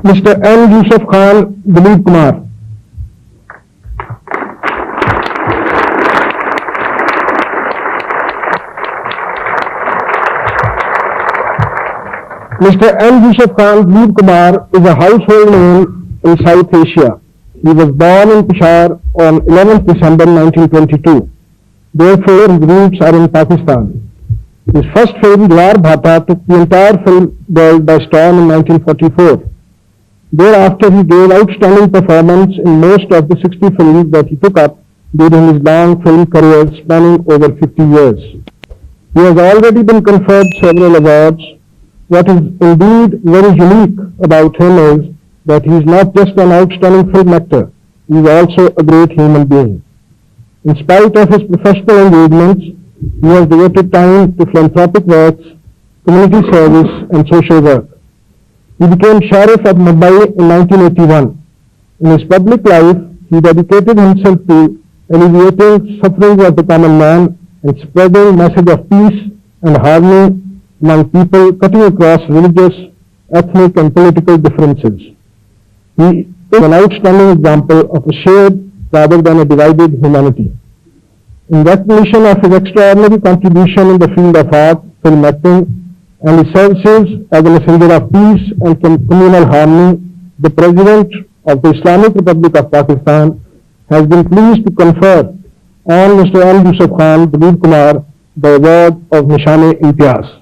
Mr. M. Yusuf Khan, Dilip Kumar. Mr. M. Yusuf Khan, Dilip Kumar is a household name in South Asia. He was born in Peshawar on 11th December 1922. Therefore, his roots are in Pakistan. His first film, Daur, took the entire film world by storm in 1944. Thereafter, he gave outstanding performance in most of the 60 films that he took up during his long film career spanning over 50 years. He has already been conferred several awards. What is indeed very unique about him is that he is not just an outstanding film actor, he is also a great human being. In spite of his professional engagements, he has devoted time to philanthropic works, community service, and social work. He became Sheriff of Mumbai in 1981. In his public life, he dedicated himself to alleviating sufferings of the common man and spreading message of peace and harmony among people cutting across religious, ethnic, and political differences. He is an outstanding example of a shared rather than a divided humanity. In recognition of his extraordinary contribution in the field of art, film acting, and his services as a messenger of peace and communal harmony, the President of the Islamic Republic of Pakistan has been pleased to confer on Mr. M. Yusuf Khan, Dilip Kumar, the award of Nishan-e-Imtiaz.